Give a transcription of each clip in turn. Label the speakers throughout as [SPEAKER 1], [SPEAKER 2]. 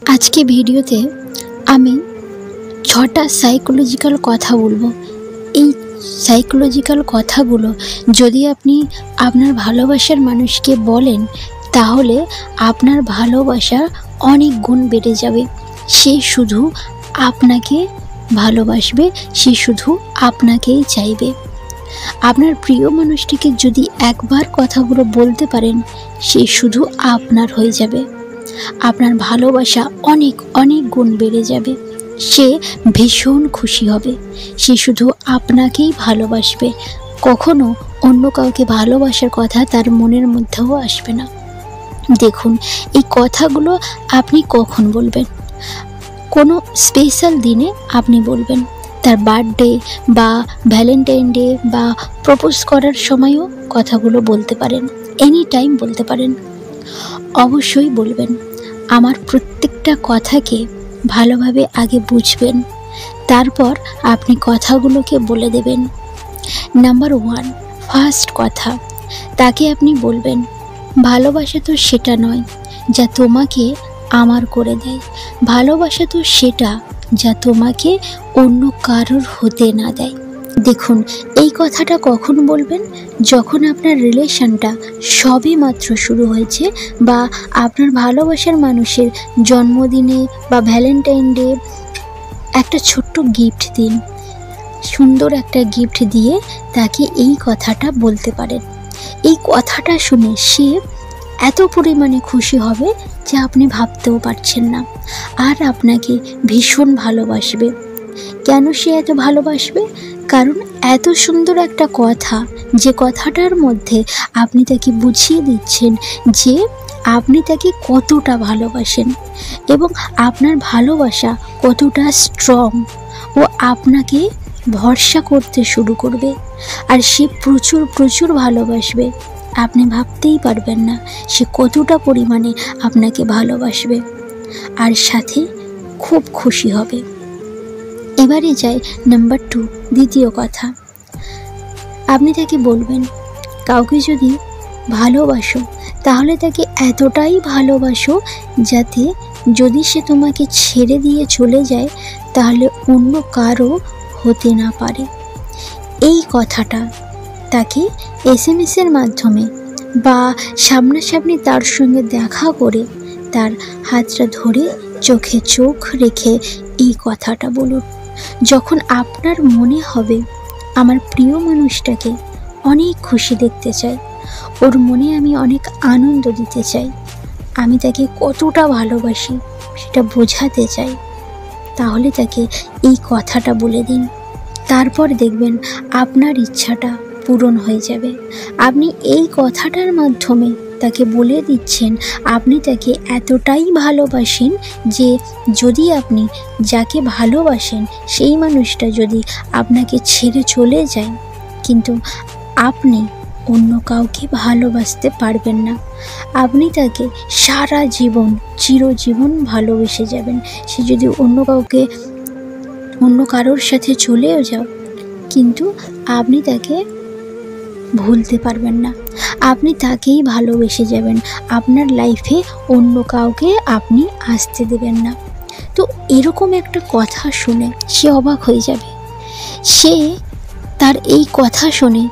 [SPEAKER 1] আজকে ভিডিওতে আমি ৬টা সাইকোলজিক্যাল কথা বলবো। এই সাইকোলজিক্যাল কথাগুলো যদি আপনি আপনার ভালোবাসার মানুষকে বলেন, তাহলে আপনার ভালোবাসা অনেক গুণ বেড়ে যাবে। সে শুধু আপনাকে ভালোবাসবে, সে শুধু আপনাকেই চাইবে। আপনার প্রিয় মানুষটিকে যদি একবার কথাগুলো বলতে পারেন, সে শুধু আপনার হয়ে যাবে। আপনার ভালোবাসা অনেক অনেক গুণ বেড়ে যাবে। সে ভীষণ খুশি হবে। সে শুধু আপনাকেই ভালোবাসবে। কখনো অন্য কাউকে ভালোবাসার কথা তার মনের মধ্যেও আসবে না। দেখুন, এই কথাগুলো আপনি কখন বলবেন? কোনো স্পেশাল দিনে আপনি বলবেন। তার বার্থডে বা ভ্যালেন্টাইন ডে বা প্রপোজ করার সময়ও কথাগুলো বলতে পারেন। এনি টাইম বলতে পারেন। অবশ্যই বলবেন। আমার প্রত্যেকটা কথাকে ভালোভাবে আগে বুঝবেন, তারপর আপনি কথাগুলোকে বলে দেবেন। নাম্বার 1, ফার্স্ট কথা, তাকে আপনি বলবেন, ভালোবাসা তো সেটা নয় যা তোমাকে আমার করে দেয়। ভালোবাসা তো সেটা যা তোমাকে অন্য কারোর হতে না দেয়। দেখুন, এই কথাটা কখন বলবেন? যখন আপনার রিলেশনটা সবে মাত্র শুরু হয়েছে, বা আপনার ভালোবাসার মানুষের জন্মদিনে বা ভ্যালেন্টাইন ডে একটা ছোট্ট গিফট দিন। সুন্দর একটা গিফট দিয়ে তাকে এই কথাটা বলতে পারেন। এই কথাটা শুনে সে এত পরিমাণে খুশি হবে যে আপনি ভাবতেও পারছেন না। আর আপনাকে ভীষণ ভালোবাসবে। কেন সে এত ভালোবাসবে? কারণ এত সুন্দর একটা কথা, যে কথাটার মধ্যে আপনি তাকে বুঝিয়ে দিচ্ছেন যে আপনি তাকে কতটা ভালোবাসেন এবং আপনার ভালোবাসা কতটা স্ট্রং। ও আপনাকে ভরসা করতে শুরু করবে আর সে প্রচুর প্রচুর ভালোবাসবে। আপনি ভাবতেই পারবেন না সে কতটা পরিমাণে আপনাকে ভালোবাসবে, আর সাথে খুব খুশি হবে। এবারে যাই নাম্বার 2, দ্বিতীয় কথা। আপনি তাকে বলবেন, কাউকে যদি ভালোবাসো তাহলে তাকে এতটাই ভালোবাসো যাতে যদি সে তোমাকে ছেড়ে দিয়ে চলে যায় তাহলে অন্য কারো হতে না পারে। এই কথাটা তাকে SMS-এর মাধ্যমে বা সামনাসামনি তার সঙ্গে দেখা করে তার হাতটা ধরে চোখে চোখ রেখে এই কথাটা বলুন। যখন আপনার মনে হবে আমার প্রিয় মানুষটাকে অনেক খুশি দেখতে চাই, ওর মনে আমি অনেক আনন্দ দিতে চাই, আমি তাকে কতটা ভালোবাসি সেটা বোঝাতে চাই, তাহলে তাকে এই কথাটা বলে দিন। তারপর দেখবেন আপনার ইচ্ছাটা পূরণ হয়ে যাবে। আপনি এই কথাটার মাধ্যমে তাকে বলে দিচ্ছেন আপনি তাকে এতটাই ভালোবাসেন যে যদি আপনি যাকে ভালোবাসেন সেই মানুষটা যদি আপনাকে ছেড়ে চলে যায়, কিন্তু আপনি অন্য কাউকে ভালোবাসতে পারবেন না, আপনি তাকে সারা জীবন চিরজীবন ভালোবেসে যাবেন। সে যদি অন্য কারোর সাথে চলেও যাও, কিন্তু আপনি তাকে ভুলতে পারবেন না। আপনি তাকেই ভালোবেসে যাবেন। আপনার লাইফে অন্য কাউকে আপনি আসতে দেবেন না। তো এরকম একটা কথা শুনে সে অবাক হয়ে যাবে। সে তার এই কথা শুনে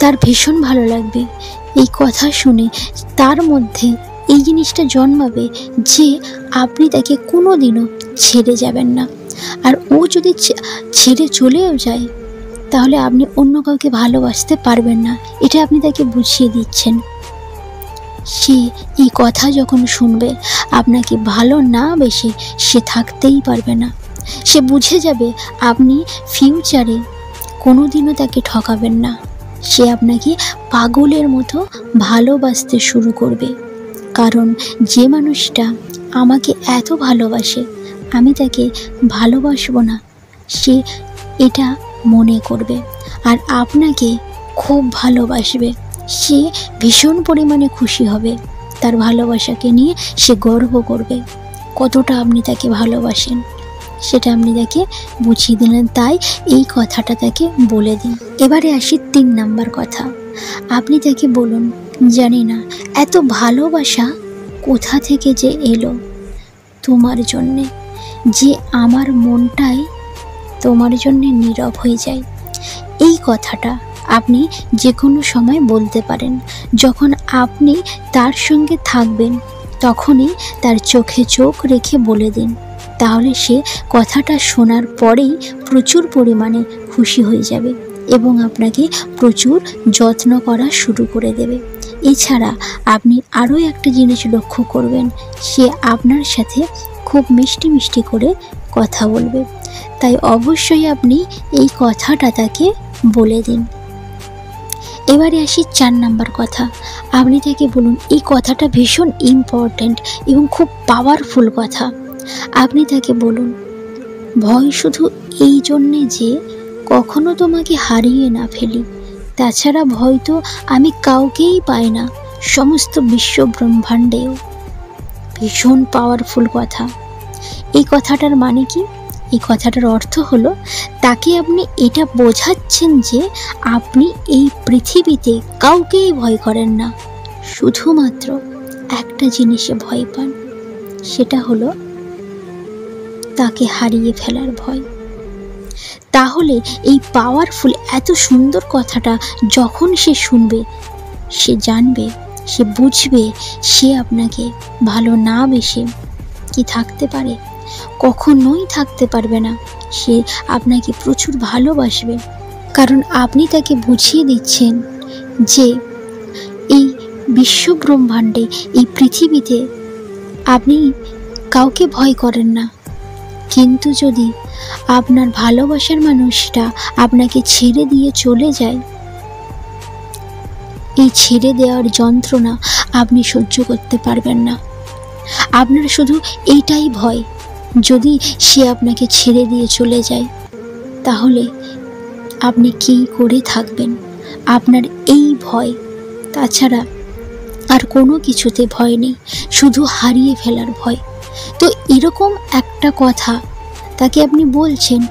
[SPEAKER 1] তার ভীষণ ভালো লাগবে। এই কথা শুনে তার মধ্যে এই জিনিসটা জন্মাবে যে আপনি তাকে কোনো দিনও ছেড়ে যাবেন না। আর ও যদি ছেড়ে চলেও যায় তাহলে আপনি অন্য কাউকে ভালোবাসতে পারবেন না, এটা আপনি তাকে বুঝিয়ে দিচ্ছেন। সে এই কথা যখন শুনবে আপনাকে ভালো না বেশে সে থাকতেই পারবে না। সে বুঝে যাবে আপনি ফিউচারে কোনো দিনও তাকে ঠকাবেন না। সে আপনাকে পাগলের মতো ভালোবাসতে শুরু করবে। কারণ যে মানুষটা আমাকে এত ভালোবাসে আমি তাকে ভালোবাসবো না, সে এটা মনে করবে আর আপনাকে খুব ভালোবাসবে। সে ভীষণ পরিমাণে খুশি হবে। তার ভালোবাসাকে নিয়ে সে গর্ব করবে কতটা আপনি তাকে ভালোবাসেন, সেটা আপনি তাকে বুঝিয়ে দিলেন। তাই এই কথাটা তাকে বলে দিন। এবারে আসি 3 নাম্বার কথা। আপনি তাকে বলুন, জানি না এত ভালোবাসা কোথা থেকে যে এলো, তোমার জন্যে, যে আমার মনটাই তোমার জন্যে নীরব হয়ে যায়। এই কথাটা আপনি যে কোনো সময় বলতে পারেন। যখন আপনি তার সঙ্গে থাকবেন তখনই তার চোখে চোখ রেখে বলে দিন, তাহলে সে কথাটা শোনার পরেই প্রচুর পরিমাণে খুশি হয়ে যাবে এবং আপনাকে প্রচুর যত্ন করা শুরু করে দেবে। এছাড়া আপনি আরও একটা জিনিস লক্ষ্য করবেন, সে আপনার সাথে খুব মিষ্টি মিষ্টি করে কথা বলবে। তাই অবশ্যই আপনি এই কথাটা তাকে বলে দিন। এবারে আসি 4 নাম্বার কথা। আপনি তাকে বলুন, এই কথাটা ভীষণ ইম্পর্ট্যান্ট এবং খুব পাওয়ারফুল কথা। আপনি তাকে বলুন, ভয় শুধু এই জন্যে যে কখনো তোমাকে হারিয়ে না ফেলি, তাছাড়া ভয় তো আমি কাউকেই পাই না, সমস্ত বিশ্ব ব্রহ্মাণ্ডেও। ভীষণ পাওয়ারফুল কথা। এই কথাটার মানে কি? এই কথাটার অর্থ হলো, তাকে আপনি এটা বোঝাচ্ছেন যে আপনি এই পৃথিবীতে কাউকেই ভয় করেন না, শুধুমাত্র একটা জিনিসে ভয় পান, সেটা হলো তাকে হারিয়ে ফেলার ভয়। তাহলে এই পাওয়ারফুল এত সুন্দর কথাটা যখন সে শুনবে, সে জানবে, সে বুঝবে, সে আপনাকে ভালো না বেসে কি থাকতে পারে? কখনোই থাকতে পারবে না। সে আপনাকে প্রচুর ভালোবাসবে, কারণ আপনি তাকে বুঝিয়ে দিচ্ছেন যে এই বিশ্ব ব্রহ্মাণ্ডে, এই পৃথিবীতে আপনি কাউকে ভয় করেন না। কিন্তু যদি আপনার ভালোবাসার মানুষটা আপনাকে ছেড়ে দিয়ে চলে যায়, এই ছেড়ে দেওয়ার যন্ত্রণা আপনি সহ্য করতে পারবেন না। আপনার শুধু এইটাই ভয়, যদি সে আপনাকে ছেড়ে দিয়ে চলে যায় তাহলে আপনি কী করে থাকবেন? আপনার এই ভয়, তাছাড়া আর কোনো কিছুতে ভয় নেই, শুধু হারিয়ে ফেলার ভয়। তো এরকম একটা কথা তাকে আপনি বলছেন,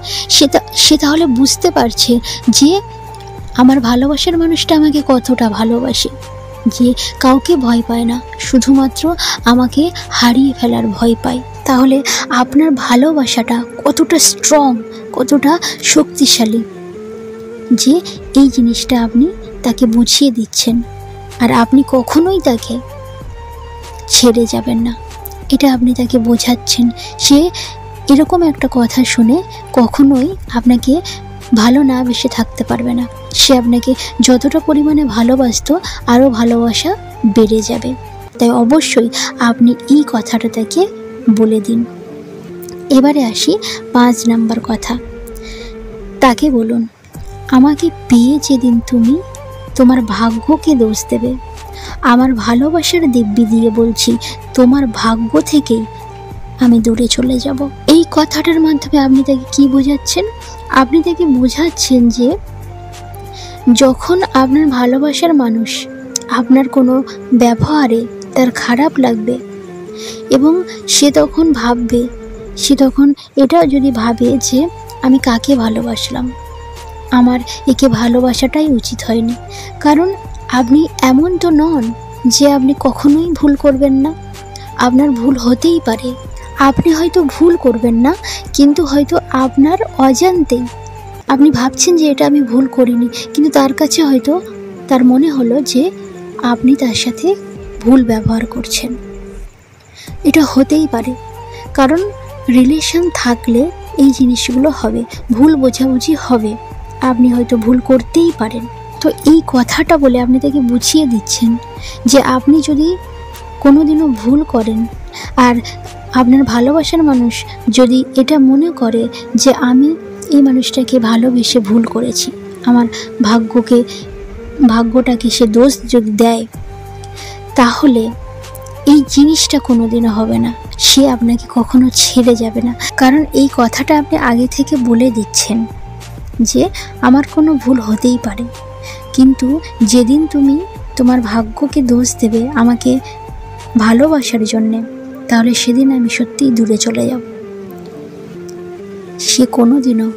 [SPEAKER 1] সে তাহলে বুঝতে পারছে যে আমার ভালোবাসার মানুষটা আমাকে কতটা ভালোবাসে, যে কাউকে ভয় পায় না, শুধুমাত্র আমাকে হারিয়ে ফেলার ভয় পায়। তাহলে আপনার ভালোবাসাটা কতটা স্ট্রং, কতটা শক্তিশালী, যে এই জিনিসটা আপনি তাকে বুঝিয়ে দিচ্ছেন। আর আপনি কখনোই তাকে ছেড়ে যাবেন না, এটা আপনি তাকে বোঝাচ্ছেন। সে এরকম একটা কথা শুনে কখনোই আপনাকে ভালো না বেসে থাকতে পারবে না। সে আপনাকে যতটা পরিমাণে ভালোবাসতো, আরও ভালোবাসা বেড়ে যাবে। তাই অবশ্যই আপনি এই কথাটা তাকে বলে দিন। এবারে আসি 5 নাম্বার কথা। তাকে বলুন, আমাকে পেয়ে যেদিন তুমি তোমার ভাগ্যকে দোষ দেবে, আমার ভালোবাসার দিব্যি দিয়ে বলছি, তোমার ভাগ্য থেকেই আমি দূরে চলে যাব। এই কথাটার মাধ্যমে আপনি তাকে কি বোঝাচ্ছেন? আপনি তাকে বোঝাচ্ছেন যে যখন আপনার ভালোবাসার মানুষ আপনার কোনো ব্যবহারে তার খারাপ লাগবে এবং সে তখন ভাববে, সে তখন এটা যদি ভাবে যে আমি কাকে ভালোবাসলাম, আমার একে ভালোবাসাটাই উচিত হয়নি। কারণ আপনি এমন তো নন যে আপনি কখনোই ভুল করবেন না। আপনার ভুল হতেই পারে, আপনি হয়তো ভুল করবেন না, কিন্তু হয়তো আপনার অজান্তেই আপনি ভাবছেন যে এটা আমি ভুল করিনি, কিন্তু তার কাছে হয়তো তার মনে হলো যে আপনি তার সাথে ভুল ব্যবহার করছেন। এটা হতেই পারে, কারণ রিলেশন থাকলে এই জিনিসগুলো হবে, ভুল বোঝাবুঝি হবে, আপনি হয়তো ভুল করতেই পারেন। তো এই কথাটা বলে আপনি তাকে বুঝিয়ে দিচ্ছেন যে আপনি যদি কোনোদিনও ভুল করেন, আর আপনার ভালোবাসার মানুষ যদি এটা মনে করে যে আমি এই মানুষটাকে ভালোবেসে ভুল করেছি, আমার ভাগ্যটাকে সে দোষ যদি দেয়, তাহলে এই জিনিসটা কোনোদিনও হবে না। সে আপনাকে কখনো ছেড়ে যাবে না, কারণ এই কথাটা আপনি আগে থেকে বলে দিচ্ছেন যে আমার কোনো ভুল হতেই পারে, কিন্তু যেদিন তুমি তোমার ভাগ্যকে দোষ দেবে আমাকে ভালোবাসার জন্যে, তাহলে সেদিন আমি সত্যিই দূরে চলে যাব। সে কোনোদিনও,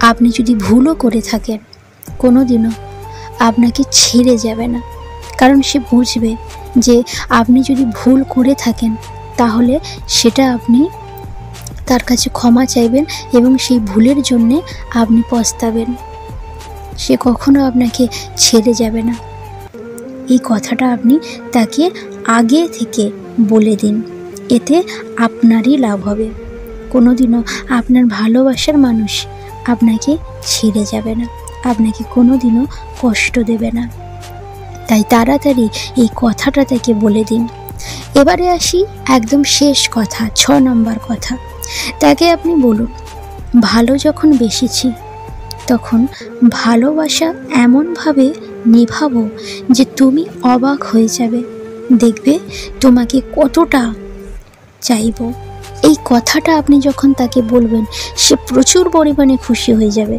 [SPEAKER 1] আপনি যদি ভুলও করে থাকেন, কোনোদিনও আপনাকে ছেড়ে যাবে না, কারণ সে বুঝবে যে আপনি যদি ভুল করে থাকেন তাহলে সেটা আপনি তার কাছে ক্ষমা চাইবেন এবং সেই ভুলের জন্যে আপনি পস্তাবেন। সে কখনো আপনাকে ছেড়ে যাবে না। এই কথাটা আপনি তাকে আগে থেকে বলে দিন, এতে আপনারই লাভ হবে। কোনোদিনও আপনার ভালোবাসার মানুষ আপনাকে ছেড়ে যাবে না, আপনাকে কোনোদিনও কষ্ট দেবে না। তাই তাড়াতাড়ি এই কথাটা তাকে বলে দিন। এবারে আসি একদম শেষ কথা, 6 নম্বর কথা। তাকে আপনি বলুন, ভালো যখন বেসেছি তখন ভালোবাসা এমনভাবে নিভাবো যে তুমি অবাক হয়ে যাবে, দেখবে তোমাকে কতটা চাইব। এই কথাটা আপনি যখন তাকে বলবেন, সে প্রচুর পরিমাণে খুশি হয়ে যাবে।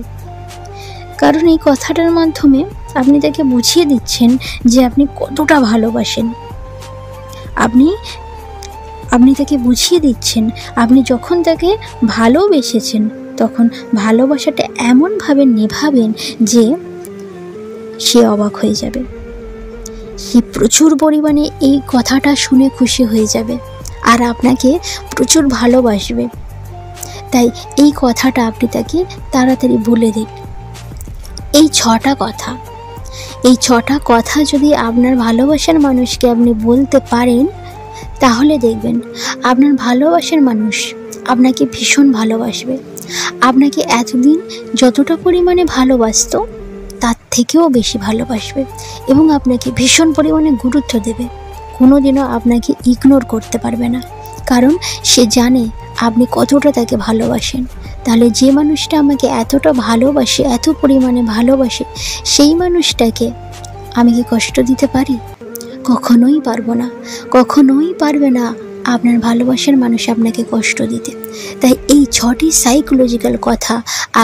[SPEAKER 1] কারণ এই কথাটার মাধ্যমে আপনি তাকে বুঝিয়ে দিচ্ছেন যে আপনি কতটা ভালোবাসেন। আপনি তাকে বুঝিয়ে দিচ্ছেন, আপনি যখন তাকে ভালোবেসেছেন তখন ভালোবাসাটা এমনভাবে নেভাবেন যে সে অবাক হয়ে যাবে। সে প্রচুর পরিমাণে এই কথাটা শুনে খুশি হয়ে যাবে আর আপনাকে প্রচুর ভালোবাসবে। তাই এই কথাটা আপনি তাকে তাড়াতাড়ি বলে দিন। এই 6টা কথা, এই 6টা কথা যদি আপনার ভালোবাসার মানুষকে আপনি বলতে পারেন, তাহলে দেখবেন আপনার ভালোবাসার মানুষ আপনাকে ভীষণ ভালোবাসবে। আপনাকে এতদিন যতটা পরিমাণে ভালোবাসতো তার থেকেও বেশি ভালোবাসবে এবং আপনাকে ভীষণ পরিমাণে গুরুত্ব দেবে। কোনোদিনও আপনাকে ইগনোর করতে পারবে না, কারণ সে জানে আপনি কতটা তাকে ভালোবাসেন। তাহলে যে মানুষটা আমাকে এতটা ভালোবাসে, এত পরিমাণে ভালোবাসে, সেই মানুষটাকে আমি কি কষ্ট দিতে পারি? কখনোই পারবো না, কখনোই পারবে না আপনার ভালোবাসার মানুষ আপনাকে কষ্ট দিতে। তাই এই 6টি সাইকোলজিক্যাল কথা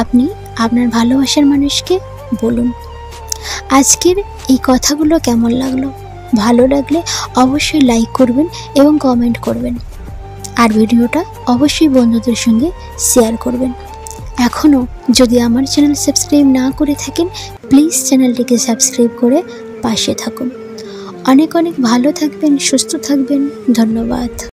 [SPEAKER 1] আপনি আপনার ভালোবাসার মানুষকে বলুন। আজকের এই কথাগুলো কেমন লাগলো? ভালো লাগলে অবশ্যই লাইক করবেন এবং কমেন্ট করবেন, আর ভিডিওটা অবশ্যই বন্ধুদের সঙ্গে শেয়ার করবেন। এখনও যদি আমার চ্যানেল সাবস্ক্রাইব না করে থাকেন, প্লিজ চ্যানেলটিকে সাবস্ক্রাইব করে পাশে থাকুন। অনেক অনেক ভালো থাকবেন, সুস্থ থাকবেন। ধন্যবাদ।